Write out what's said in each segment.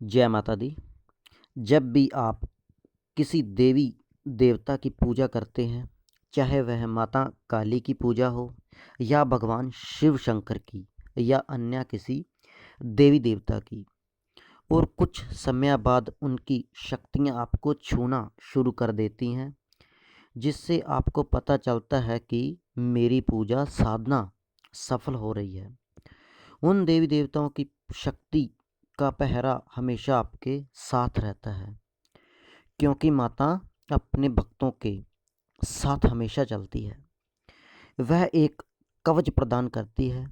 जय माता दी। जब भी आप किसी देवी देवता की पूजा करते हैं, चाहे वह माता काली की पूजा हो या भगवान शिव शंकर की या अन्य किसी देवी देवता की, और कुछ समय बाद उनकी शक्तियाँ आपको छूना शुरू कर देती हैं, जिससे आपको पता चलता है कि मेरी पूजा साधना सफल हो रही है। उन देवी देवताओं की शक्ति का पहरा हमेशा आपके साथ रहता है, क्योंकि माता अपने भक्तों के साथ हमेशा चलती है। वह एक कवच प्रदान करती है,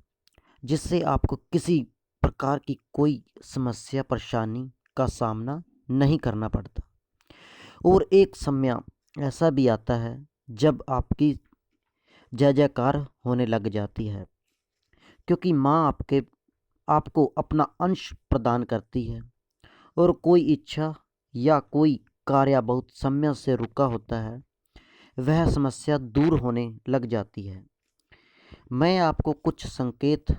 जिससे आपको किसी प्रकार की कोई समस्या परेशानी का सामना नहीं करना पड़ता। और एक समय ऐसा भी आता है जब आपकी जय जयकार होने लग जाती है, क्योंकि माँ आपको अपना अंश प्रदान करती है। और कोई इच्छा या कोई कार्य बहुत समय से रुका होता है, वह समस्या दूर होने लग जाती है। मैं आपको कुछ संकेत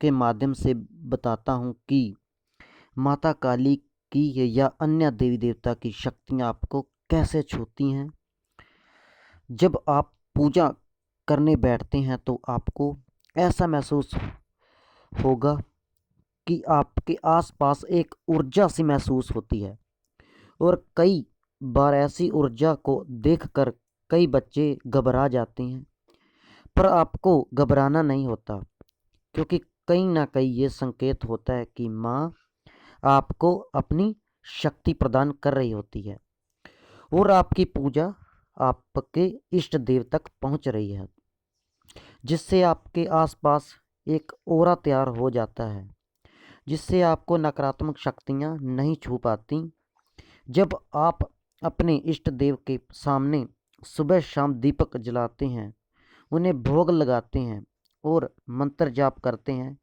के माध्यम से बताता हूँ कि माता काली की या अन्य देवी देवता की शक्तियाँ आपको कैसे छूती हैं। जब आप पूजा करने बैठते हैं तो आपको ऐसा महसूस होगा कि आपके आसपास एक ऊर्जा सी महसूस होती है, और कई बार ऐसी ऊर्जा को देखकर कई बच्चे घबरा जाते हैं। पर आपको घबराना नहीं होता, क्योंकि कहीं ना कहीं ये संकेत होता है कि माँ आपको अपनी शक्ति प्रदान कर रही होती है और आपकी पूजा आपके इष्ट देव तक पहुँच रही है, जिससे आपके आसपास एक ऑरा तैयार हो जाता है, जिससे आपको नकारात्मक शक्तियाँ नहीं छू पाती। जब आप अपने इष्ट देव के सामने सुबह शाम दीपक जलाते हैं, उन्हें भोग लगाते हैं और मंत्र जाप करते हैं,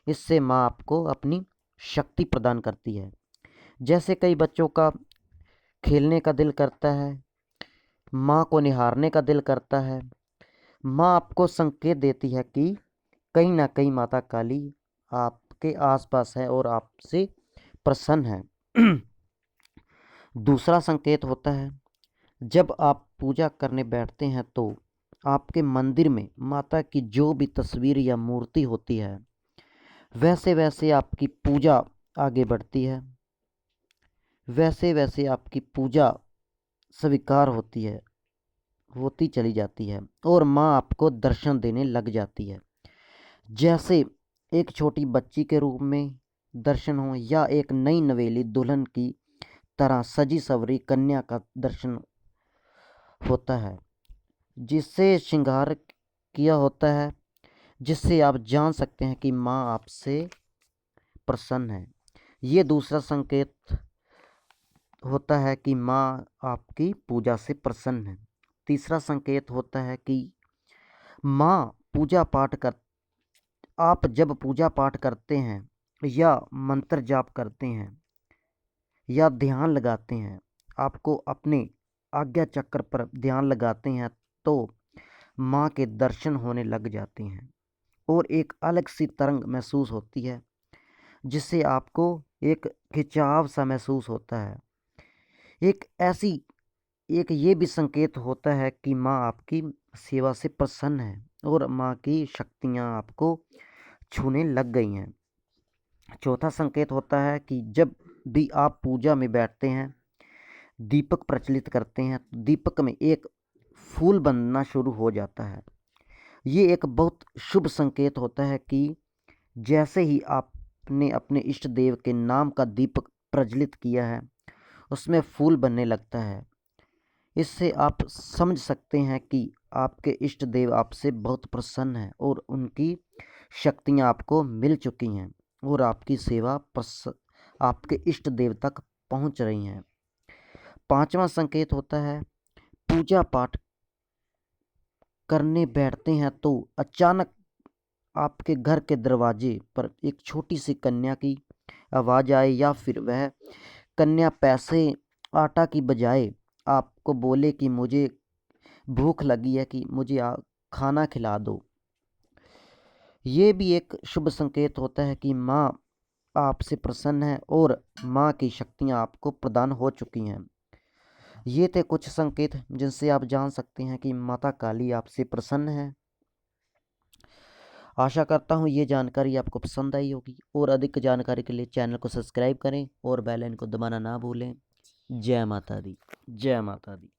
इससे माँ आपको अपनी शक्ति प्रदान करती है। जैसे कई बच्चों का खेलने का दिल करता है, माँ को निहारने का दिल करता है। माँ आपको संकेत देती है कि कहीं ना कहीं माता काली आपके आसपास है और आपसे प्रसन्न है। दूसरा संकेत होता है, जब आप पूजा करने बैठते हैं तो आपके मंदिर में माता की जो भी तस्वीर या मूर्ति होती है, वैसे वैसे आपकी पूजा आगे बढ़ती है, वैसे वैसे आपकी पूजा स्वीकार होती चली जाती है, और माँ आपको दर्शन देने लग जाती है। जैसे एक छोटी बच्ची के रूप में दर्शन हो या एक नई नवेली दुल्हन की तरह सजी सवरी कन्या का दर्शन होता है, जिससे श्रृंगार किया होता है, जिससे आप जान सकते हैं कि माँ आपसे प्रसन्न है। ये दूसरा संकेत होता है कि माँ आपकी पूजा से प्रसन्न है। तीसरा संकेत होता है कि माँ पूजा पाठ कर आप जब पूजा पाठ करते हैं या मंत्र जाप करते हैं या ध्यान लगाते हैं, आपको अपने आज्ञा चक्र पर ध्यान लगाते हैं, तो माँ के दर्शन होने लग जाते हैं और एक अलग सी तरंग महसूस होती है, जिससे आपको एक खिंचाव सा महसूस होता है। एक ये भी संकेत होता है कि माँ आपकी सेवा से प्रसन्न है और माँ की शक्तियाँ आपको छूने लग गई हैं। चौथा संकेत होता है कि जब भी आप पूजा में बैठते हैं, दीपक प्रज्वलित करते हैं, तो दीपक में एक फूल बनना शुरू हो जाता है। ये एक बहुत शुभ संकेत होता है कि जैसे ही आपने अपने इष्ट देव के नाम का दीपक प्रज्वलित किया है, उसमें फूल बनने लगता है। इससे आप समझ सकते हैं कि आपके इष्ट देव आपसे बहुत प्रसन्न हैं और उनकी शक्तियाँ आपको मिल चुकी हैं और आपकी सेवा आपके इष्ट देव तक पहुंच रही हैं। पांचवा संकेत होता है, पूजा पाठ करने बैठते हैं तो अचानक आपके घर के दरवाजे पर एक छोटी सी कन्या की आवाज़ आए, या फिर वह कन्या पैसे आटा की बजाय आपको बोले कि मुझे भूख लगी है, कि मुझे खाना खिला दो। ये भी एक शुभ संकेत होता है कि माँ आपसे प्रसन्न है और माँ की शक्तियाँ आपको प्रदान हो चुकी हैं। ये थे कुछ संकेत जिनसे आप जान सकते हैं कि माता काली आपसे प्रसन्न है। आशा करता हूँ ये जानकारी आपको पसंद आई होगी और अधिक जानकारी के लिए चैनल को सब्सक्राइब करें और बेल आइकन को दबाना ना भूलें। जय माता दी, जय माता दी।